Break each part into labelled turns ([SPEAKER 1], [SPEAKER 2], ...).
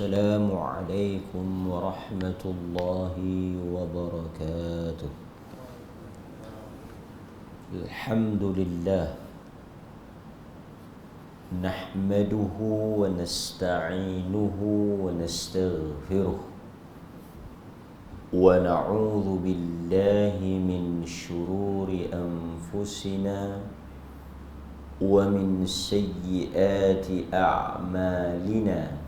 [SPEAKER 1] السلام عليكم ورحمة الله وبركاته. الحمد لله نحمده ونستعينه ونستغفره ونعوذ بالله من شرور أنفسنا ومن سيئات أعمالنا.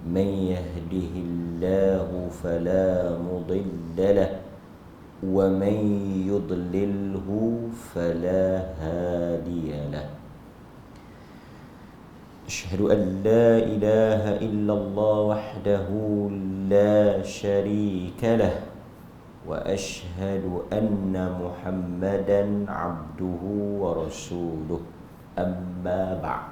[SPEAKER 1] من يهده الله فلا مضل له ومن يضلله فلا هادي له. أشهد أن لا إله إلا الله وحده لا شريك له وأشهد أن محمدا عبده ورسوله. أما بعد.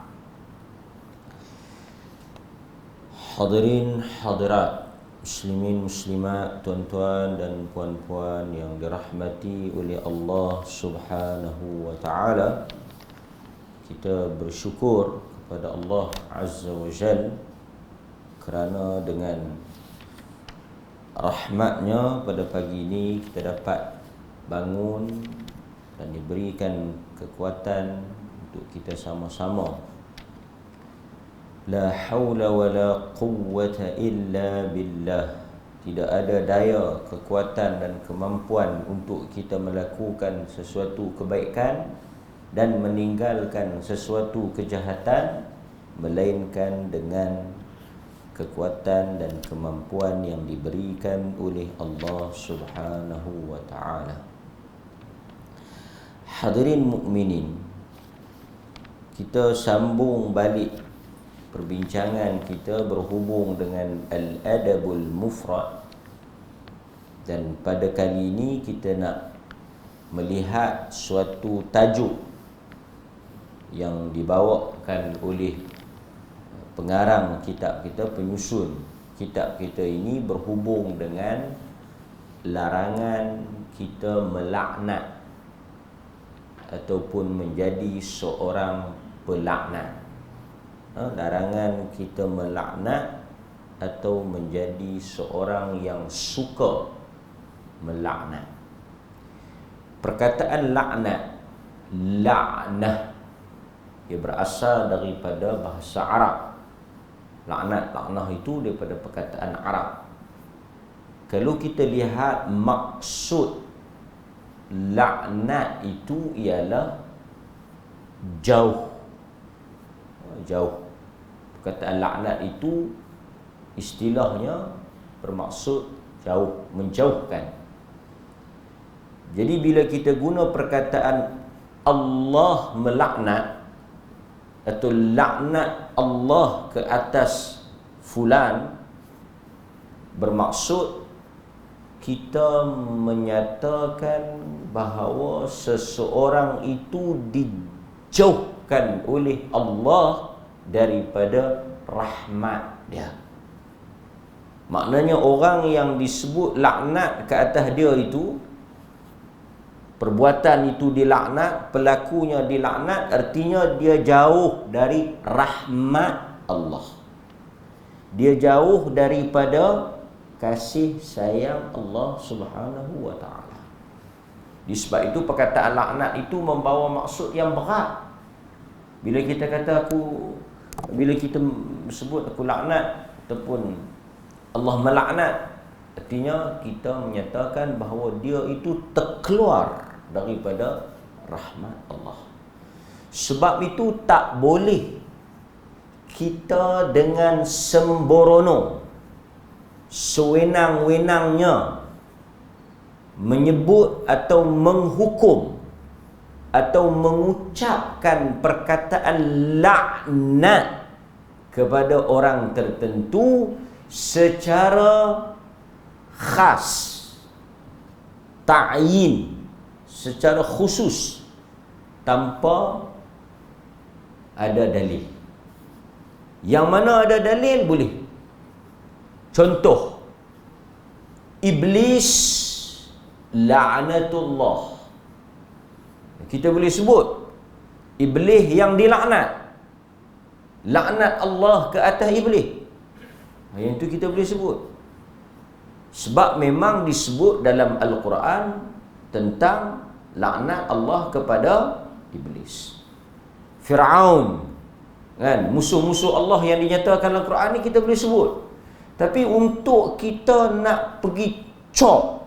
[SPEAKER 1] Hadirin hadirat, muslimin muslimat, tuan-tuan dan puan-puan yang dirahmati oleh Allah Subhanahu wa taala. Kita bersyukur kepada Allah Azza wa Jal kerana dengan rahmatnya pada pagi ini kita dapat bangun dan diberikan kekuatan untuk kita sama-sama. La haula wa la quwwata illa billah. Tidak ada daya, kekuatan dan kemampuan untuk kita melakukan sesuatu kebaikan dan meninggalkan sesuatu kejahatan melainkan dengan kekuatan dan kemampuan yang diberikan oleh Allah Subhanahu wa taala. Hadirin mukminin, kita sambung balik perbincangan kita berhubung dengan Al-Adabul Mufrad, dan pada kali ini kita nak melihat suatu tajuk yang dibawakan oleh pengarang kitab kita, penyusun kitab kita ini, berhubung dengan larangan kita melaknat ataupun menjadi seorang pelaknat. Larangan kita melaknat atau menjadi seorang yang suka melaknat. Perkataan laknat, la'nah, ia berasal daripada bahasa Arab. Laknat itu daripada perkataan Arab. Kalau kita lihat maksud laknat itu ialah jauh. Perkataan laknat itu istilahnya bermaksud jauh, menjauhkan. Jadi bila kita guna perkataan Allah melaknat atau laknat Allah ke atas fulan, bermaksud kita menyatakan bahawa seseorang itu dijauhkan oleh Allah daripada rahmat dia. Maknanya orang yang disebut laknat ke atas dia itu, perbuatan itu dilaknat, pelakunya dilaknat, artinya dia jauh dari rahmat Allah. Dia jauh daripada kasih sayang Allah Subhanahu wa taala. Disebab itu perkataan laknat itu membawa maksud yang berat. Bila kita kata bila kita sebut aku laknat ataupun Allah melaknat, artinya kita menyatakan bahawa dia itu terkeluar daripada rahmat Allah. Sebab itu tak boleh kita dengan sembrono, sewenang-wenangnya menyebut atau menghukum atau mengucapkan perkataan laknat kepada orang tertentu secara khas, ta'yin, secara khusus, tanpa ada dalil. Yang mana ada dalil boleh. Contoh, Iblis la'natullah. Kita boleh sebut Iblis yang dilaknat, laknat Allah ke atas Iblis. Yang itu kita boleh sebut. Sebab memang disebut dalam Al-Quran tentang laknat Allah kepada Iblis. Fir'aun, kan, musuh-musuh Allah yang dinyatakan dalam Al-Quran ni kita boleh sebut. Tapi untuk kita nak pergi cop,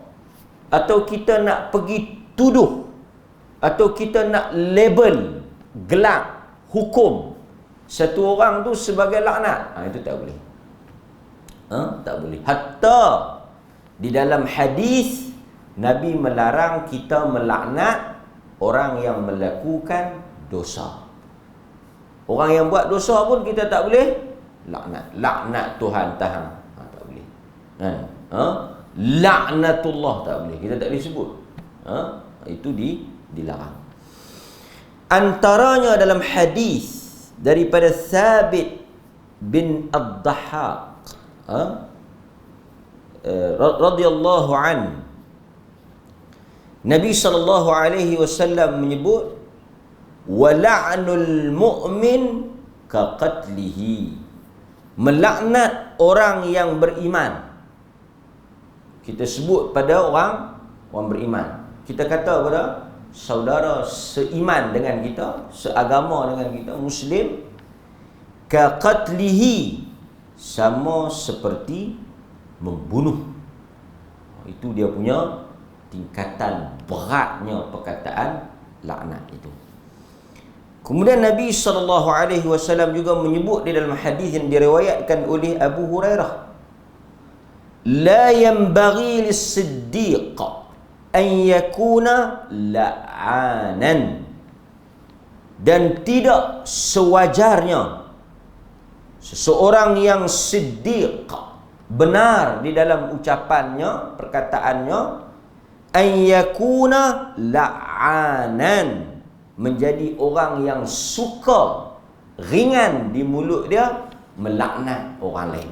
[SPEAKER 1] atau kita nak pergi tuduh, atau kita nak label, gelak, hukum satu orang tu sebagai laknat, itu tak boleh. Tak boleh. Hatta di dalam hadis Nabi melarang kita melaknat orang yang melakukan dosa. Orang yang buat dosa pun kita tak boleh laknat. Laknat Tuhan tahan, tak boleh. Laknatullah tak boleh, kita tak boleh sebut. Itu dilarang. Antaranya dalam hadis daripada Thabit bin Ad-Dhahhak radhiyallahu an, Nabi sallallahu alaihi wasallam menyebut, wa la'nul mu'min ka qatlihi, melaknat orang yang beriman. Kita sebut pada orang beriman, kita kata pada saudara seiman dengan kita, seagama dengan kita, muslim, ka qatlihi, sama seperti membunuh. Itu dia punya tingkatan beratnya perkataan laknat itu. Kemudian Nabi SAW juga menyebut di dalam hadis yang diriwayatkan oleh Abu Hurairah, la yanbaghi lis-siddiq an yakuna la'anan, dan tidak sewajarnya seseorang yang siddiq, benar di dalam ucapannya, perkataannya, an yakuna la'anan, menjadi orang yang suka, ringan di mulut dia melaknat orang lain.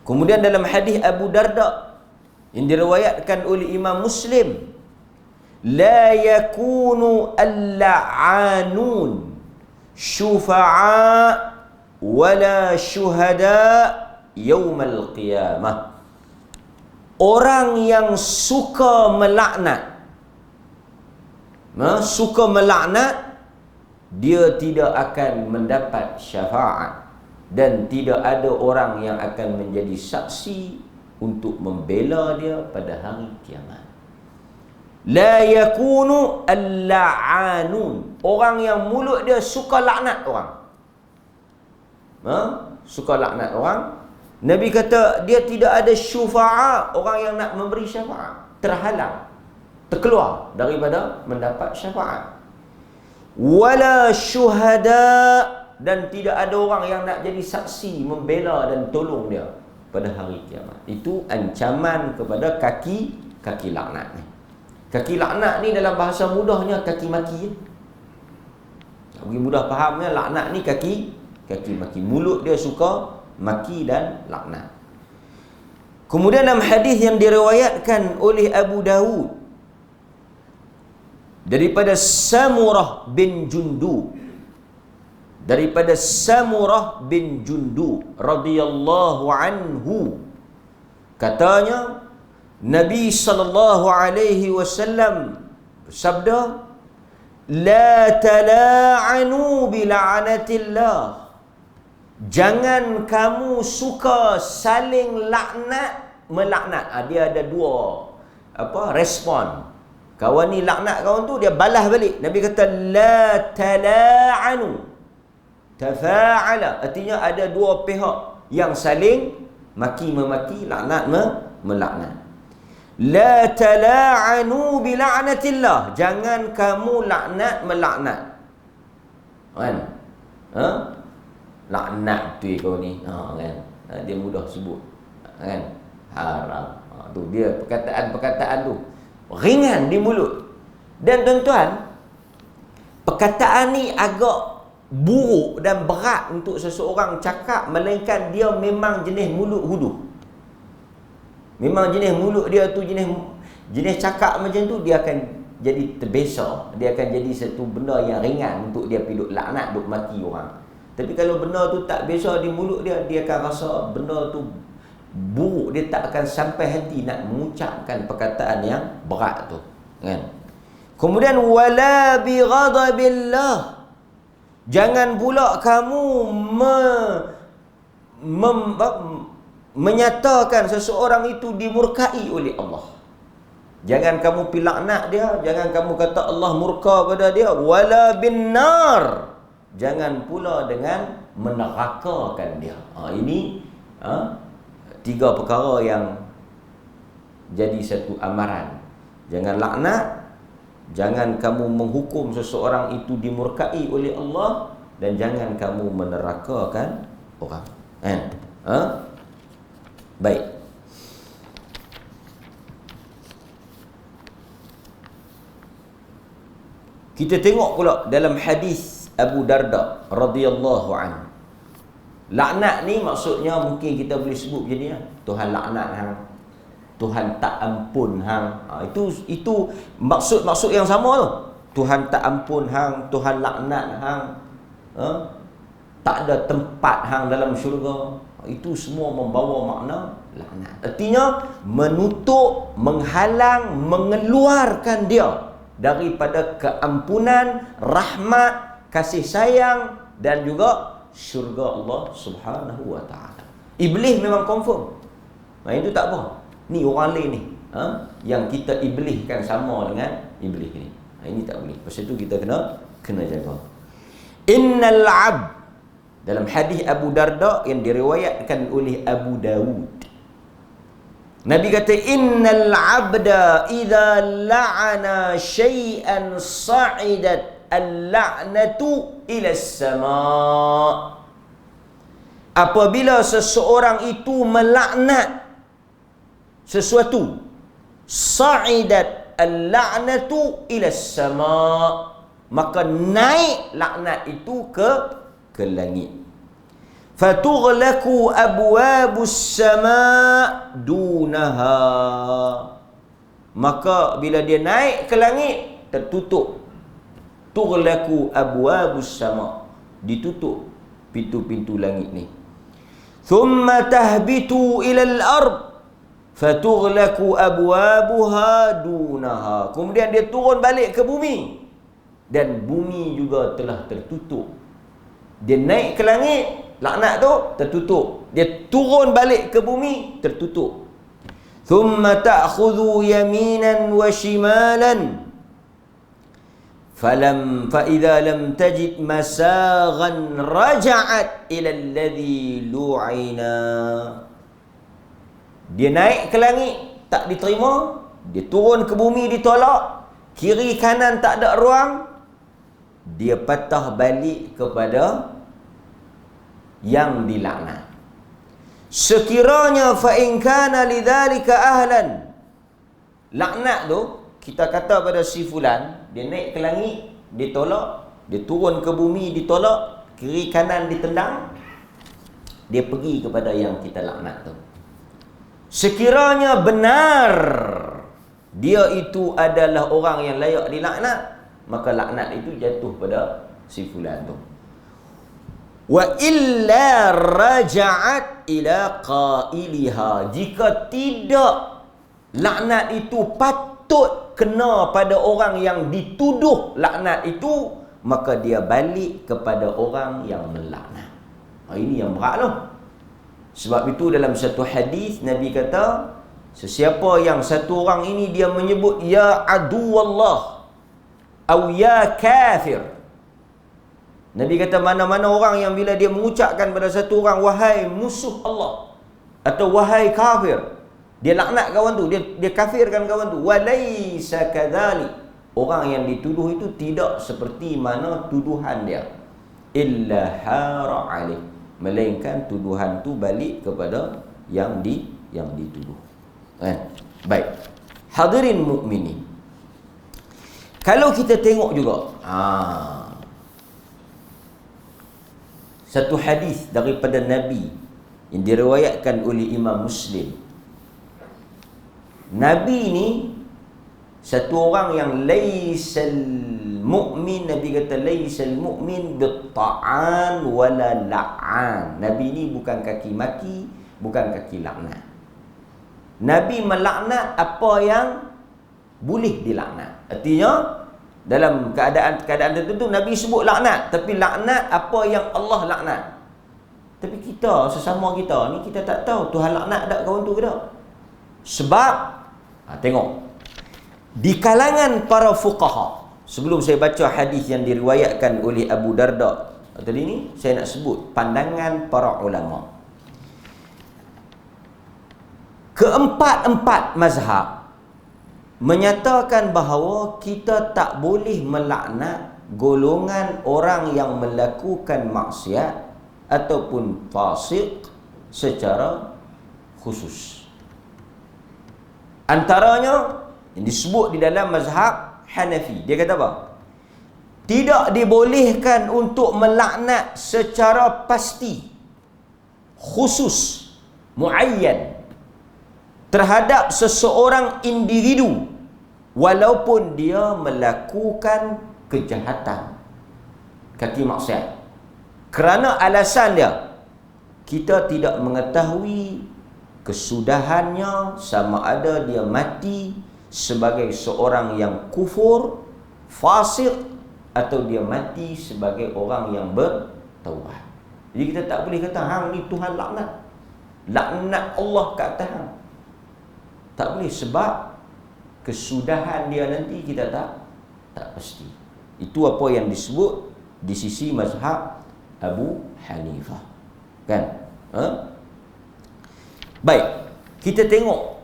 [SPEAKER 1] Kemudian dalam hadis Abu Darda yang diriwayatkan oleh Imam Muslim, la yakunu al-la'anun syufa'a wala syuhada yaumal qiyamah. Orang yang suka melaknat, dia tidak akan mendapat syafaat, dan tidak ada orang yang akan menjadi saksi untuk membela dia pada hari kiamat. La yakunu al-la'anun, orang yang mulut dia suka laknat orang, suka laknat orang. Nabi kata dia tidak ada syufa'a, orang yang nak memberi syafaat, terhalang, terkeluar daripada mendapat syafaat. Wala syuhada, dan tidak ada orang yang nak jadi saksi, membela dan tolong dia pada hari kiamat. Itu ancaman kepada kaki laknat ni. Kaki laknat ni dalam bahasa mudahnya kaki maki. Bagi mudah fahamnya, laknat ni kaki maki. Mulut dia suka maki dan laknat. Kemudian dalam hadis yang diriwayatkan oleh Abu Dawud daripada Samurah bin Jundub, radhiyallahu anhu, katanya Nabi sallallahu alaihi wasallam bersabda, la tala'anu bi la'natillah, jangan kamu suka saling melaknat. Dia ada dua respon. Kawan ni laknat kawan tu, dia balas balik. Nabi kata la tala'anu tafa'ala, artinya ada dua pihak yang saling maki-memaki, laknat melaknat. La tala'anu bi la'natillah, jangan kamu melaknat. Kan? Laknat tu kau ni, kan? Dia mudah sebut, kan? Haram. Tu dia perkataan tu ringan di mulut. Dan tuan-tuan, perkataan ni agak buruk dan berat untuk seseorang cakap, melainkan dia memang jenis mulut huduh. Memang jenis mulut dia tu jenis cakap macam tu, dia akan jadi terbiasa, dia akan jadi satu benda yang ringan untuk dia pergi duk laknat, duk maki orang. Tapi kalau benda tu tak biasa di mulut dia, dia akan rasa benda tu buruk. Dia tak akan sampai hati nak mengucapkan perkataan yang berat tu, kan? Kemudian wala bi ghadabillah, jangan pula kamu menyatakan seseorang itu dimurkai oleh Allah. Jangan kamu pilaknat dia, jangan kamu kata Allah murka pada dia. Wala bin nar, jangan pula dengan menerakakan dia. Ini tiga perkara yang jadi satu amaran. Jangan laknat, jangan kamu menghukum seseorang itu dimurkai oleh Allah, dan jangan kamu menerakakan orang. Baik. Kita tengok pula dalam hadis Abu Darda radhiyallahu anhu. Laknat ni maksudnya mungkin kita boleh sebut macam ni lah. Tuhan laknat hang, Tuhan tak ampun hang. Itu maksud yang sama tu. Tuhan tak ampun hang, Tuhan laknat hang, tak ada tempat hang dalam syurga. Itu semua membawa makna laknat. Artinya menutup, menghalang, mengeluarkan dia daripada keampunan, rahmat, kasih sayang dan juga syurga Allah Subhanahu wa ta'ala. Iblis memang confirm. Itu tak apa. Ni orang lain ni, yang kita ibliskan sama dengan iblis ni. Ini tak boleh. Pasal tu kita kena jaga. Innal 'abd, dalam hadis Abu Darda yang diriwayatkan oleh Abu Dawud, Nabi kata, innal 'abda idza la'ana syai'an sa'idat al-la'natu ila as-sama'. Apabila seseorang itu melaknat sesuatu, sa'idat al-la'natu ila as-sama', maka naik laknat itu ke langit. Fatughlaqu abwabus sama' dunaha, maka bila dia naik ke langit tertutup. Tughlaqu abwabus sama', ditutup pintu-pintu langit ni. Thumma tahbitu ila al-ard fatughlaqu abwabuha dunaha, kemudian dia turun balik ke bumi dan bumi juga telah tertutup. Dia naik ke langit, laknat tu tertutup. Dia turun balik ke bumi, tertutup. Thumma ta'khudhu yaminan wa shimalan fa idza lam tajid masaghan raja'at ila alladhi lu'ina. Dia naik ke langit, tak diterima, dia turun ke bumi, ditolak, kiri kanan tak ada ruang, dia patah balik kepada yang dilaknat. Sekiranya fa in kana lidzalika ahlan, laknat tu kita kata pada si fulan, dia naik ke langit, ditolak, dia turun ke bumi, ditolak, kiri kanan ditendang, dia pergi kepada yang kita laknat tu. Sekiranya benar dia itu adalah orang yang layak dilaknat, maka laknat itu jatuh pada si fulan tu. Wa illa raja'at ila qailiha, jika tidak, laknat itu patut kena pada orang yang dituduh laknat itu, maka dia balik kepada orang yang melaknat. Ini yang berat loh. Sebab itu dalam satu hadis Nabi kata, sesiapa yang satu orang ini dia menyebut ya adu Allah atau ya kafir, Nabi kata mana-mana orang yang bila dia mengucapkan pada satu orang wahai musuh Allah atau wahai kafir, dia laknat kawan tu, dia kafirkan kawan tu. Walaysa kadzalik, orang yang dituduh itu tidak seperti mana tuduhan dia. Illa hara alaih, melainkan tuduhan tu balik kepada yang dituduh. Baik. Hadirin mukminin, kalau kita tengok juga satu hadis daripada Nabi yang diriwayatkan oleh Imam Muslim. Nabi ni satu orang yang laisal mu'min, Nabi kata laisal mu'min bitta'an wala la'an. Nabi ni bukan kaki maki, bukan kaki laknat. Nabi melaknat apa yang boleh dilaknat. Artinya dalam keadaan tertentu Nabi sebut laknat, tapi laknat apa yang Allah laknat. Tapi kita, sesama kita ni, kita tak tahu Tuhan laknat tak kawan tu ke tak. Sebab tengok di kalangan para fuqaha, sebelum saya baca hadis yang diriwayatkan oleh Abu Darda tadi ni, saya nak sebut pandangan para ulama. Keempat-empat mazhab menyatakan bahawa kita tak boleh melaknat golongan orang yang melakukan maksiat ataupun fasik secara khusus. Antaranya yang disebut di dalam mazhab Hanafi, dia kata apa? Tidak dibolehkan untuk melaknat secara pasti, khusus, muayyan terhadap seseorang individu walaupun dia melakukan kejahatan, kaki maksiat. Kerana alasan dia, kita tidak mengetahui kesudahannya, sama ada dia mati sebagai seorang yang kufur, fasik, atau dia mati sebagai orang yang bertaubat. Jadi kita tak boleh kata hang ni Tuhan laknat, laknat Allah kat atas hang. Tak boleh, sebab kesudahan dia nanti kita tak pasti. Itu apa yang disebut di sisi mazhab Abu Hanifah, kan? Baik, kita tengok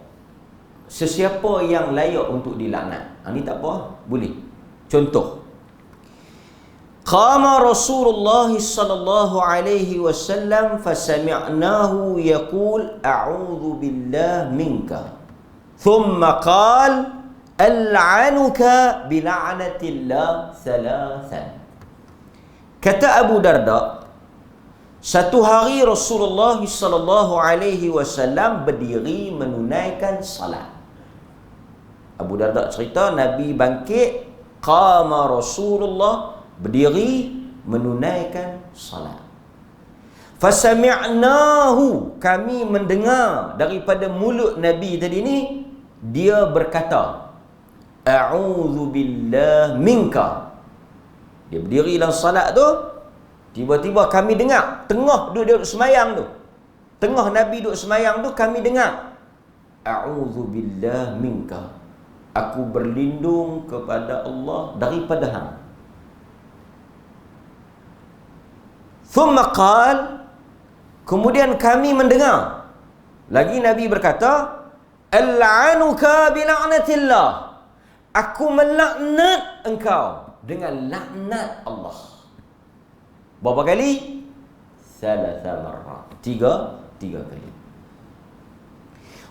[SPEAKER 1] sesiapa yang layak untuk dilaknat. Ini tak apa, boleh. Contoh, qama Rasulullah sallallahu alaihi wasallam fasami'nahu yaqul a'udzu billahi minka. Thumma qala al'anuka bila'natillah thalathan. Kata Abu Darda, satu hari Rasulullah sallallahu alaihi wasallam berdiri menunaikan salat. Abu Darda cerita, Nabi bangkit, qama Rasulullah, berdiri menunaikan salat. Fasami'nahu, kami mendengar daripada mulut Nabi tadi ni, dia berkata, a'udzu billahi minka. Dia berdiri dalam salat tu, tiba-tiba kami dengar, tengah dia duduk semayang tu, tengah Nabi duduk semayang tu, kami dengar, a'udzu billahi minka, aku berlindung kepada Allah daripada hang. Thumma qal, kemudian kami mendengar lagi Nabi berkata, al'anuka bila'natillah, aku melaknat engkau dengan laknat Allah. Berapa kali? Thalatha marrat, tiga kali.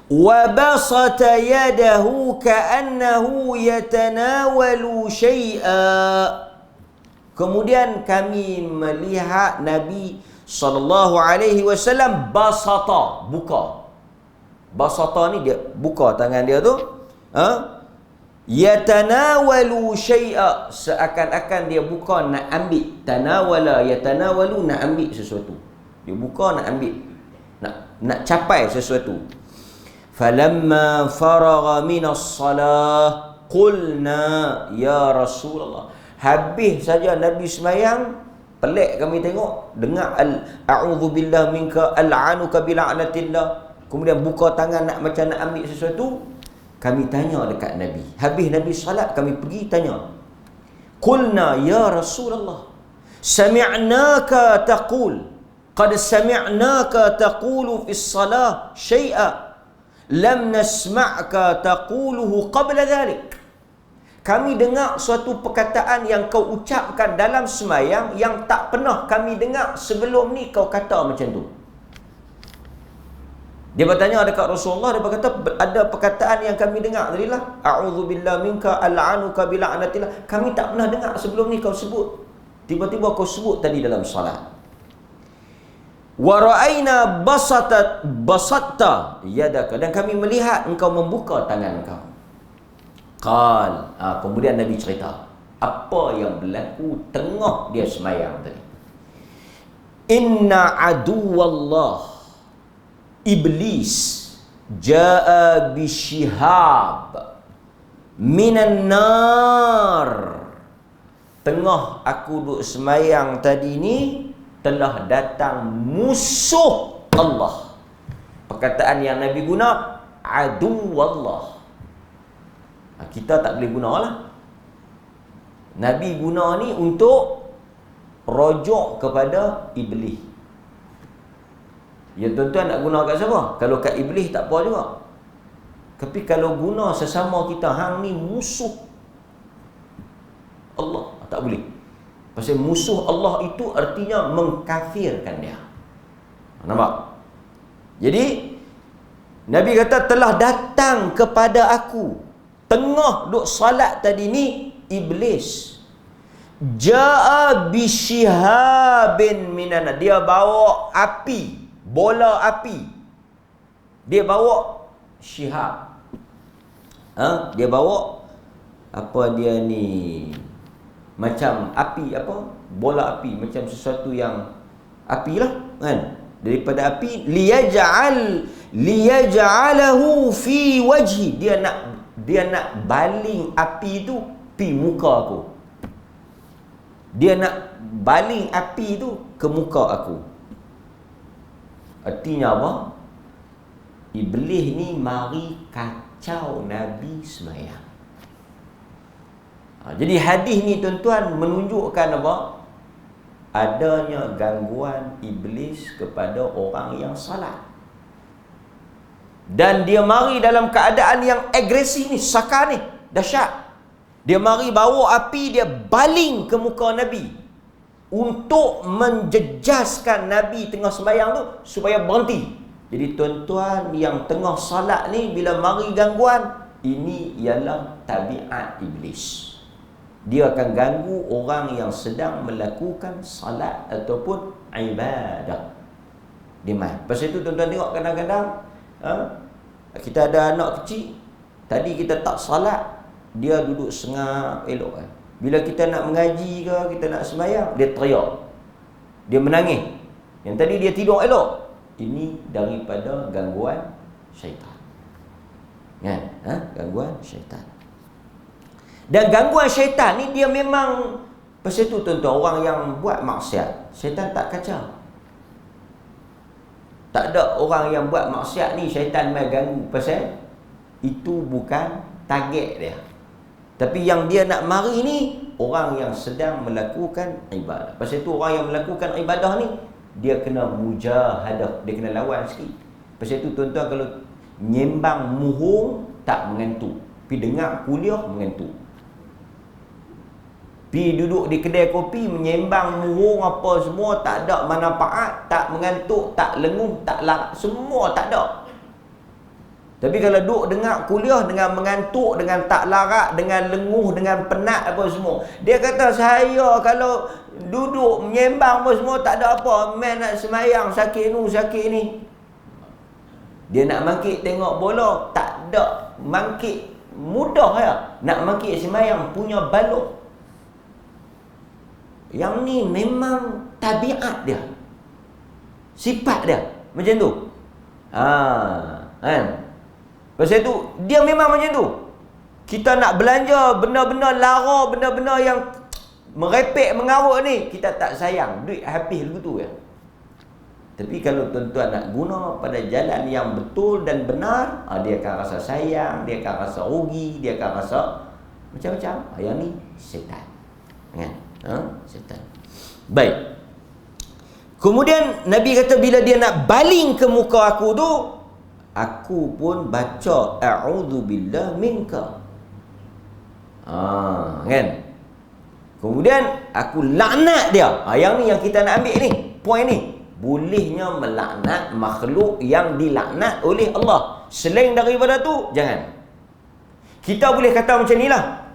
[SPEAKER 1] Wa basata yadahu ka'annahu yatanawalu syai'a. Kemudian kami melihat Nabi sallallahu alaihi wasallam basata, buka. Basata ni dia buka tangan dia tu, yatanawalu syai'a, seakan-akan dia buka nak ambil. Tanawala yatanawalu, nak ambil sesuatu. Dia buka nak ambil, nak capai sesuatu. Falamma faragha minas salah qulna ya Rasulullah. Habis saja Nabi semayang, pelik kami tengok, dengar a'udzu billahi minka al'anuka bila'natillah, kemudian buka tangan nak macam nak ambil sesuatu. Kami tanya dekat Nabi, habis Nabi salat, kami pergi tanya, qulna ya Rasulullah, sami'naka taqul, qad sami'naka taqulu fi salah syai'a lam nasma'ka taquluhu qabla dhalik. Kami dengar suatu perkataan yang kau ucapkan dalam semayang yang tak pernah kami dengar sebelum ni kau kata macam tu. Dia bertanya dekat Rasulullah, dia berkata, ada perkataan yang kami dengar tadi lah, a'udzu billahi minka al'anuka bila'natillah, kami tak pernah dengar sebelum ni kau sebut. Tiba-tiba kau sebut tadi dalam salat. Wa ra'ayna basatta yadaka, dan kami melihat engkau membuka tangan engkau. Qal, kemudian Nabi cerita, apa yang berlaku tengah dia semayang tadi. Inna aduwallah iblis jaa bishihab minan nar. Tengah aku duduk semayang tadi ni, telah datang musuh Allah. Perkataan yang Nabi guna, aduwallah. Kita tak boleh guna lah. Nabi guna ni untuk rojok kepada iblis. Ya tuan-tuan nak guna kat siapa? Kalau kat iblis tak apa juga. Tapi kalau guna sesama kita, hang ni musuh Allah, tak boleh. Pasal musuh Allah itu artinya mengkafirkan dia. Nampak? Jadi Nabi kata telah datang kepada aku tengah duk salat tadi ni iblis. Jaa bishihabin minana. Dia bawa api, bola api. Dia bawa shihab. Dia bawa apa dia ni? Macam api apa? Bola api, macam sesuatu yang api lah kan? Daripada api, liyaj'alahu fi wajhi. Dia nak baling api tu pi muka aku. Dia nak baling api tu ke muka aku. Artinya apa? Iblis ni mari kacau Nabi semayang. Jadi hadis ni tuan-tuan menunjukkan apa? Adanya gangguan iblis kepada orang yang salat. Dan dia mari dalam keadaan yang agresif ni, sakar ni, dahsyat. Dia mari bawa api, dia baling ke muka Nabi untuk menjejaskan Nabi tengah sembahyang tu supaya berhenti. Jadi tuan-tuan yang tengah salat ni, bila mari gangguan, ini ialah tabiat iblis. Dia akan ganggu orang yang sedang melakukan salat ataupun ibadah. Dia main. Pasal itu tuan-tuan tengok kadang-kadang kita ada anak kecil, tadi kita tak salat, dia duduk sengap elok kan. Bila kita nak mengaji ke, kita nak sembahyang, dia teriak, dia menangis. Yang tadi dia tidur elok. Ini daripada gangguan syaitan. Kan? Gangguan syaitan. Dan gangguan syaitan ni dia memang, pasal tu tuan-tuan, orang yang buat maksiat, syaitan tak kacau. Tak ada orang yang buat maksiat ni syaitan mai ganggu, pasal itu bukan target dia. Tapi yang dia nak mari ni orang yang sedang melakukan ibadah. Pasal tu orang yang melakukan ibadah ni dia kena mujahadah, dia kena lawan sikit. Pasal tu tuan-tuan, kalau nyembang muhung tak mengantuk, pi dengar kuliah mengantuk. Pi duduk di kedai kopi menyembang muhung apa semua, tak ada manfaat, tak mengantuk, tak lenguh, tak larat, semua tak ada. Tapi kalau duduk dengar kuliah dengan mengantuk, dengan tak larat, dengan lenguh, dengan penat apa semua, dia kata saya kalau duduk menyembang apa semua tak ada apa, main nak semayang sakit ni sakit ni. Dia nak mangkit tengok bola, tak ada mangkit, mudah ya. Nak mangkit semayang punya balok. Yang ni memang tabiat dia, sifat dia macam tu. Kan? Pasal tu dia memang macam tu. Kita nak belanja benda-benda lara, benda-benda yang merepek mengarut ni, kita tak sayang, duit habis begitu ya. Tapi kalau tuan-tuan nak guna pada jalan yang betul dan benar, dia akan rasa sayang, dia akan rasa rugi, dia akan rasa macam-macam. Yang ni syaitan. Kan? Syaitan. Baik. Kemudian Nabi kata bila dia nak baling ke muka aku tu, aku pun baca a'udzubillah minka. Kan? Kemudian aku laknat dia. Yang ni yang kita nak ambil ni, poin ni. Bolehnya melaknat makhluk yang dilaknat oleh Allah. Selain daripada tu, jangan. Kita boleh kata macam ni lah.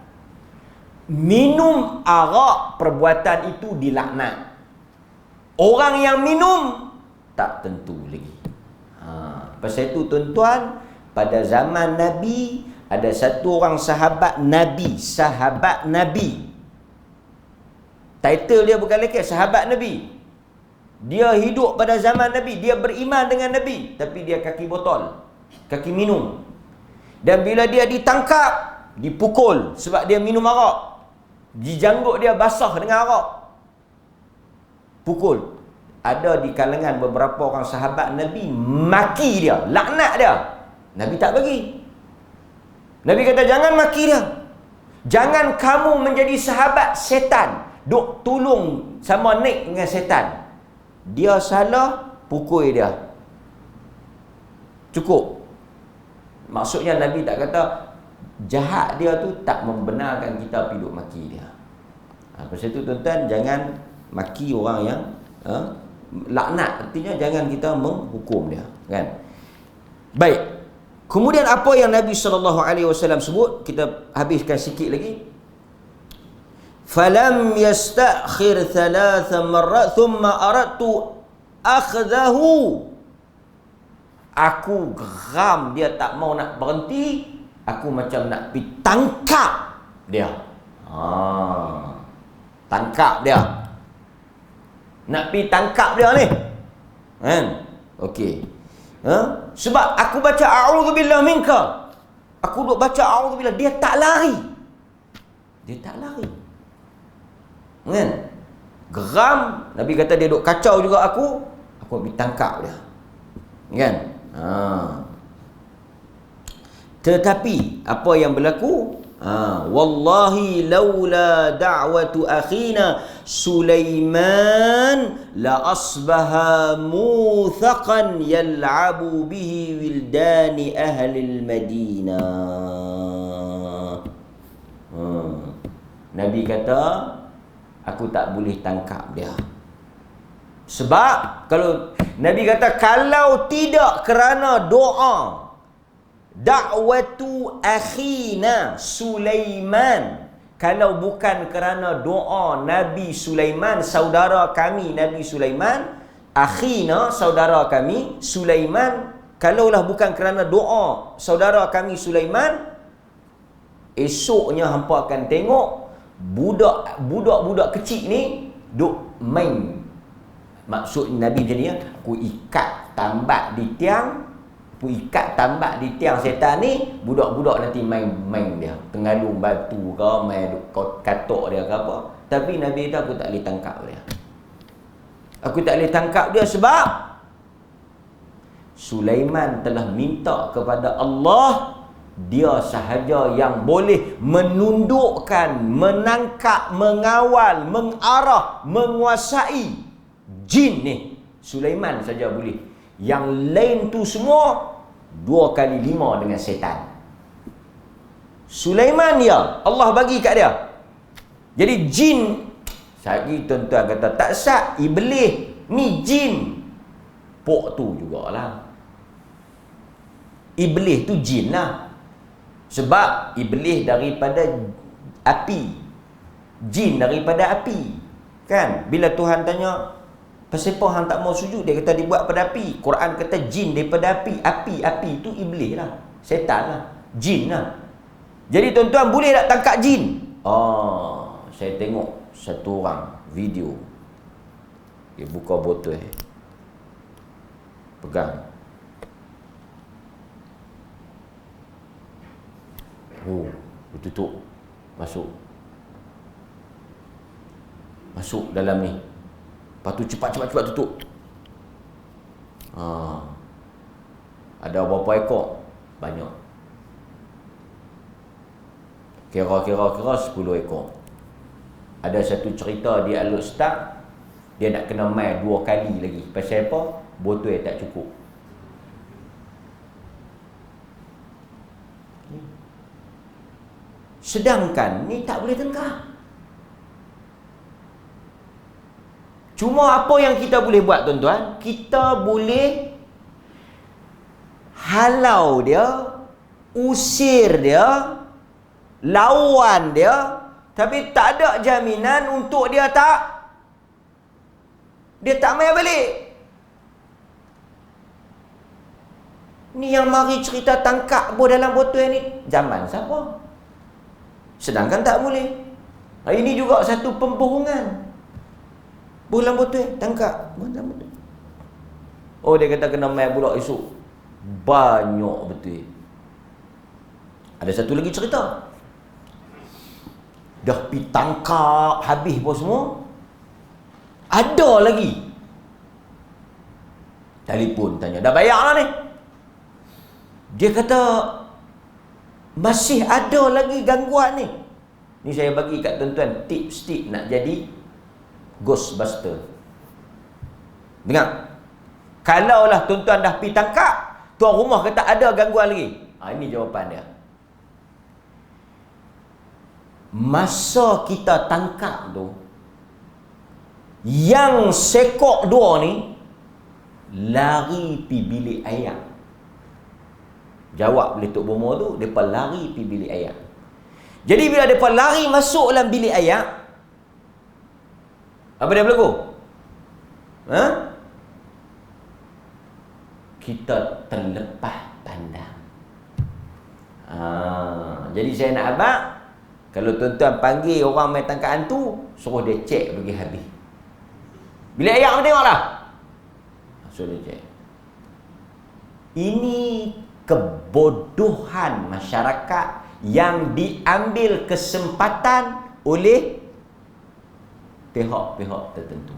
[SPEAKER 1] Minum arak, perbuatan itu dilaknat. Orang yang minum tak tentu lagi. Pasal itu tuan-tuan, pada zaman Nabi ada satu orang sahabat Nabi, Title dia bukan lelaki, sahabat Nabi. Dia hidup pada zaman Nabi, dia beriman dengan Nabi, tapi dia kaki botol, kaki minum. Dan bila dia ditangkap, dipukul sebab dia minum arak. Di janggut dia basah dengan arak. Pukul. Ada di kalangan beberapa orang sahabat Nabi maki dia, laknat dia. Nabi tak bagi. Nabi kata jangan maki dia. Jangan kamu menjadi sahabat setan, duk tolong sama naik dengan setan. Dia salah, pukul dia. Cukup. Maksudnya Nabi tak kata jahat dia tu tak membenarkan kita pergi duk maki dia. Pasal tu tuan-tuan, jangan maki orang yang laknat. Artinya jangan kita menghukum dia, kan? Baik. Kemudian apa yang Nabi SAW sebut, kita habiskan sikit lagi. Falam yastakhir thalatha marrat thumma aradtu akhdahu. Aku geram dia tak mau nak berhenti, aku macam nak pergi tangkap dia. Tangkap dia. Nak pergi tangkap dia ni. Kan? Okey. Sebab aku baca a'udzubillah minka. Aku duk baca a'udzubillah, dia tak lari. Dia tak lari. Kan? Geram, Nabi kata dia duk kacau juga aku pergi tangkap dia. Kan? Tetapi apa yang berlaku? Wallahi laula da'watu akhina Sulaiman la asbaha muthaqan yal'abu bihi wildani ahli al-Madinah. Nabi kata aku tak boleh tangkap dia. Sebab kalau Nabi kata kalau tidak kerana doa da'watu akhina Sulaiman, kalau bukan kerana doa Nabi Sulaiman, saudara kami Nabi Sulaiman, akhina saudara kami Sulaiman, kalaulah bukan kerana doa saudara kami Sulaiman, esoknya hampa akan tengok budak-budak kecil ni duk main. Maksud Nabi macam ni, aku ikat tambak di tiang, aku ikat tambak di tiang setan ni, budak-budak nanti main dia, tengalung batu ke, main katok dia ke apa. Tapi Nabi kata aku tak boleh tangkap dia. Aku tak boleh tangkap dia sebab Sulaiman telah minta kepada Allah, dia sahaja yang boleh menundukkan, menangkap, mengawal, mengarah, menguasai jin ni. Sulaiman saja boleh. Yang lain tu semua 2 kali 5 dengan setan. Sulaiman ya Allah bagi kat dia. Jadi jin, sagi tuan-tuan kata tak sah, iblis ni jin. Pok tu jugalah. Iblis tu jin lah. Sebab iblis daripada api, jin daripada api. Kan? Bila Tuhan tanya, pasal apa hang tak mau sujud? Dia kata dibuat pada api. Quran kata jin daripada api. Api tu iblis lah, setan lah, jin lah. Jadi tuan-tuan boleh tak tangkap jin? Saya tengok satu orang video, dia buka botol, pegang, dia tutup, masuk dalam ni, lepas tu cepat tutup. Ada berapa ekor? Banyak. Kira-kira 10 ekor. Ada satu cerita di Al-Ustaz, dia nak kena mai 2 kali lagi. Pasal apa? Botol tak cukup. Sedangkan ni tak boleh tangkap. Cuma apa yang kita boleh buat tuan-tuan? Kita boleh halau dia, usir dia, lawan dia, tapi tak ada jaminan untuk dia tak mai balik. Ni yang mari cerita tangkap dalam botol ni zaman siapa? Sedangkan tak boleh. Ini juga satu pembohongan. Bulan botol tangkap. Bulan botol. Oh, dia kata kena main pula esok. Banyak betul. Ada satu lagi cerita. Dah pergi tangkap habis pun semua. Ada lagi. Telefon tanya, dah bayar lah ni? Dia kata, masih ada lagi gangguan ni. Ni saya bagi kat tuan-tuan tips-tips nak jadi Ghostbuster. Dengar. Kalaulah tuan-tuan dah pergi tangkap, tuan rumah kata ada gangguan lagi. Ini jawapan dia. Masa kita tangkap tu, yang sekok dua ni lari pi bilik ayam. Jawab oleh Tok Bomo tu, mereka lari pi bilik ayam. Jadi bila mereka lari masuk dalam bilik ayam, apa dia berlaku? Kita terlepas pandang. Jadi saya nak abang, kalau tuan-tuan panggil orang main tangkap hantu, suruh dia cek bagi habis. Bilik ayam tengoklah. Suruh dia cek. Ini kebodohan masyarakat yang diambil kesempatan oleh pihak-pihak tertentu.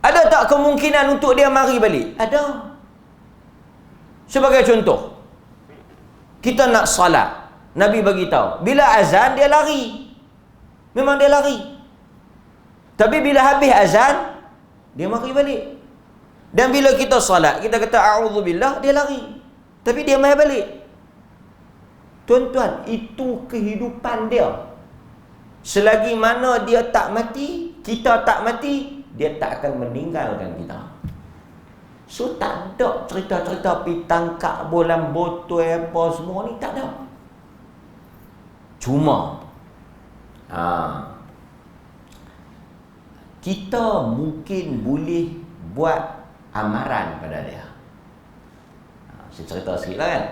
[SPEAKER 1] Ada tak kemungkinan untuk dia mari balik? Ada. Sebagai contoh, kita nak salat, Nabi bagi tahu, bila azan dia lari. Memang dia lari. Tapi bila habis azan, dia mari balik. Dan bila kita salat, kita kata a'udzubillah, dia lari. Tapi dia mai balik. Tuan-tuan, itu kehidupan dia. Selagi mana dia tak mati, kita tak mati, dia tak akan meninggalkan kita. So tak ada cerita-cerita pergi tangkap bolam botol apa semua ni, tak ada. Cuma kita mungkin boleh buat amaran pada dia. Saya cerita sikit lah kan.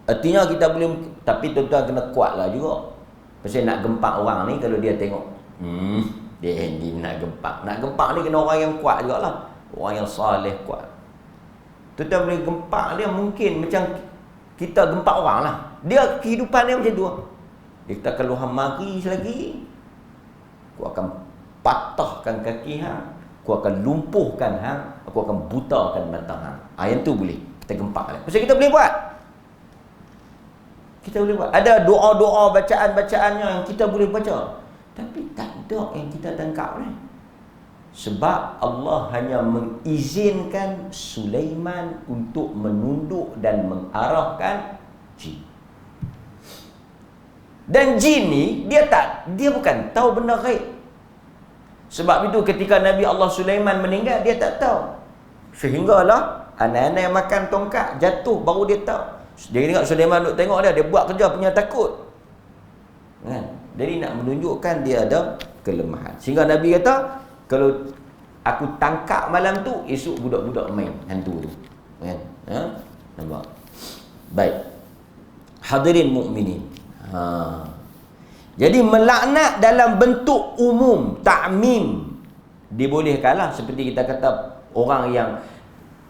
[SPEAKER 1] Artinya kita boleh, tapi tuan-tuan kena kuat lah juga. Pasal nak gempak orang ni, kalau dia tengok dia ni nak gempak. Nak gempak ni kena orang yang kuat jugalah. Orang yang saleh kuat. Tuan-tuan boleh gempak dia mungkin macam kita gempak orang lah. Dia kehidupan dia macam tu. Dia kata kalau hang mari lagi, aku akan patahkan kaki hang, aku akan lumpuhkan hang, aku akan butakan mata hang. Yang tu boleh kita gempak dia. Pasal kita boleh buat. Kita boleh buat. Ada doa-doa, bacaan-bacaannya yang kita boleh baca. Tapi tak ada yang kita tangkap ni. Sebab Allah hanya mengizinkan Sulaiman untuk menunduk dan mengarahkan jin. Dan jin ni, dia bukan tahu benda gaib. Sebab itu ketika Nabi Allah Sulaiman meninggal, dia tak tahu. Sehinggalah anak-anak yang makan tongkat jatuh, baru dia tahu. Dia tengok Sulaiman duk tengok dia buat kerja punya takut. Kan? Jadi nak menunjukkan dia ada kelemahan. Sehingga Nabi kata, kalau aku tangkap malam tu, esok budak-budak main hantu tu. Kan? Nampak? Baik. Hadirin mukminin. Jadi melaknat dalam bentuk umum, ta'mim, dibolehkanlah. Seperti kita kata orang yang,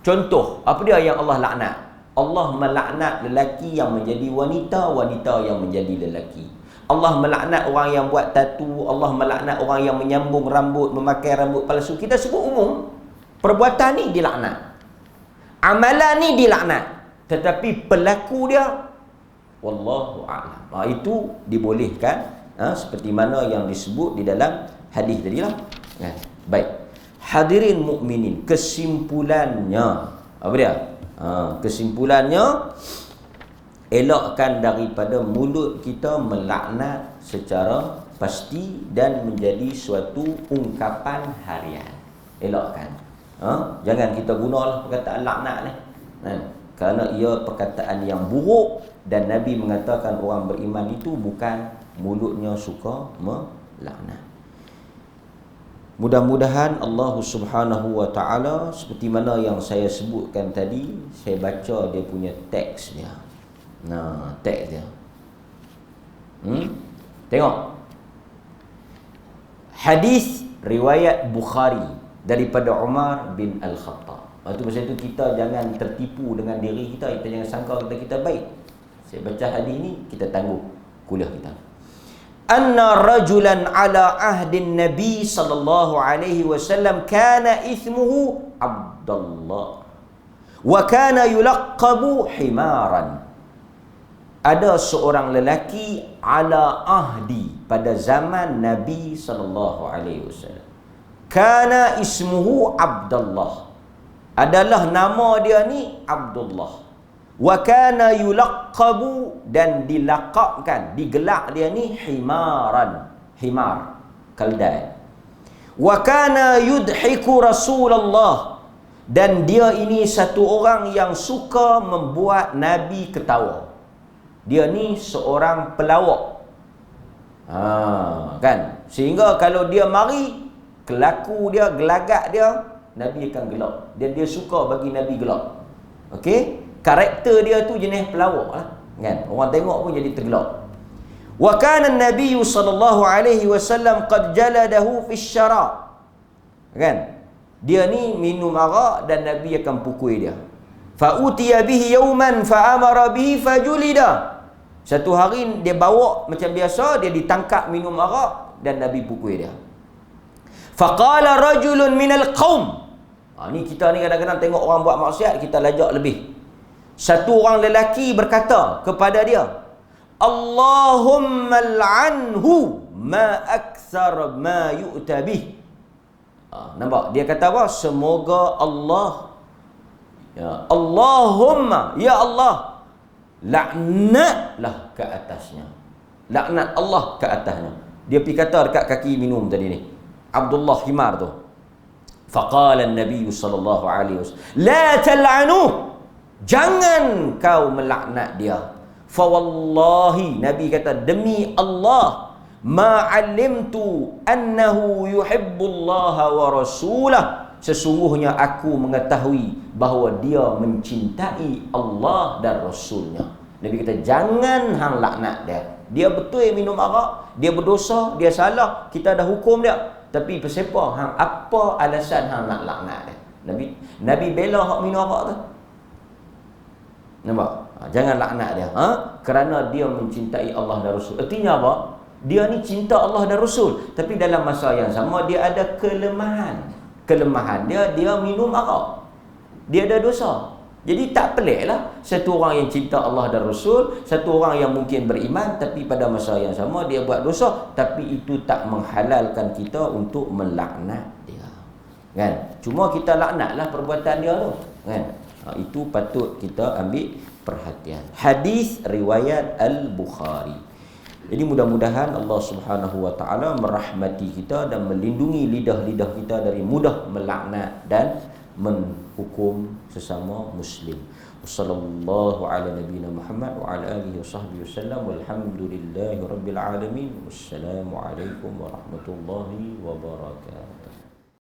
[SPEAKER 1] contoh, apa dia yang Allah laknat? Allah melaknat lelaki yang menjadi wanita, wanita yang menjadi lelaki. Allah melaknat orang yang buat tatu, Allah melaknat orang yang menyambung rambut, memakai rambut palsu. Kita sebut umum. Perbuatan ni dilaknat. Amalan ni dilaknat. Tetapi pelaku dia, wallahu a'lam. Itu dibolehkan, seperti mana yang disebut di dalam hadis tadi lah. Baik. Hadirin mukminin, kesimpulannya apa dia? Kesimpulannya, elakkan daripada mulut kita melaknat secara pasti dan menjadi suatu ungkapan harian. Elakkan. Jangan kita gunalah perkataan laknat ni. Kerana ia perkataan yang buruk, dan Nabi mengatakan orang beriman itu bukan mulutnya suka melaknat. Mudah-mudahan Allah Subhanahu wa ta'ala, seperti mana yang saya sebutkan tadi, saya baca dia punya teks dia. Teks dia. Tengok. Hadis riwayat Bukhari daripada Umar bin Al-Khattab. Itu masa itu kita jangan tertipu dengan diri kita. Kita jangan sangka kita baik. Saya baca hadis ni, kita tangguh kuliah kita. Anna rajulan ala ahdin Nabi sallallahu alaihi wasallam kana ismuhu Abdullah wa kana yulaqqabu himaran. Ada seorang lelaki ala ahdi pada zaman Nabi sallallahu alaihi wasallam. Kana ismuhu Abdullah. Adalah nama dia ni Abdullah. Wa kana yulaqqabu, dan dilaqabkan, digelar dia ni himaran, himar, keldai. Wa kana yudhiku Rasulullah, dan dia ini satu orang yang suka membuat Nabi ketawa. Dia ni seorang pelawak. Kan? Sehingga kalau dia mari, kelaku dia, gelagak dia, Nabi akan gelak. Dan dia suka bagi Nabi gelak. Okey? Karakter dia tu jenis pelawak lah. Kan? Orang tengok pun jadi tergelak. Wa kana an-nabiy sallallahu alaihi wasallam qad jaladahu fi syara. Kan? Dia ni minum arak dan Nabi akan pukul dia. Fa utiya bihi yawman fa amara bihi fajulida. Satu hari dia bawa macam biasa, dia ditangkap minum arak dan Nabi pukul dia. Faqala rajulun minal qaum. Ni kita ni kadang-kadang tengok orang buat maksiat, kita lajak lebih. Satu orang lelaki berkata kepada dia, Allahumma al'anhu ma akthar ma yu'ta bih. Nampak? Dia kata apa? Semoga Allah, ya Allahumma, ya Allah, laknatlah ke atasnya. Laknat Allah ke atasnya. Dia pergi kata dekat kaki minum tadi ni, Abdullah himar tu. Faqala an-nabiy sallallahu alaihi wasallam, la tal'anuh, jangan kau melaknat dia. Fa wallahi, Nabi kata, demi Allah, ma 'alimtu annahu yuhibbullaha wa rasulah, sesungguhnya aku mengetahui bahawa dia mencintai Allah dan Rasulnya. Nabi kata, jangan hang laknat dia. Dia betul minum arak, dia berdosa, dia salah, kita dah hukum dia. Tapi persepa hang, apa alasan hang nak laknat dia? Nabi bela hak minum arak tu. Nampak? Jangan laknat dia. Kerana dia mencintai Allah dan Rasul. Artinya apa? Dia ni cinta Allah dan Rasul, tapi dalam masa yang sama dia ada kelemahan. Kelemahan dia minum arak. Dia ada dosa. Jadi tak peliklah satu orang yang cinta Allah dan Rasul, satu orang yang mungkin beriman, tapi pada masa yang sama dia buat dosa, tapi itu tak menghalalkan kita untuk melaknat dia. Kan? Cuma kita laknatlah perbuatan dia tu. Kan? Itu patut kita ambil perhatian. Hadis riwayat Al-Bukhari. Jadi mudah-mudahan Allah Subhanahu wa taala merahmati kita dan melindungi lidah-lidah kita dari mudah melaknat dan menghukum sesama muslim. Wassallallahu ala nabiyyina Muhammad wa ala alihi wasahbihi wasallam walhamdulillahi rabbil alamin. Wassalamu alaikum warahmatullahi wabarakatuh.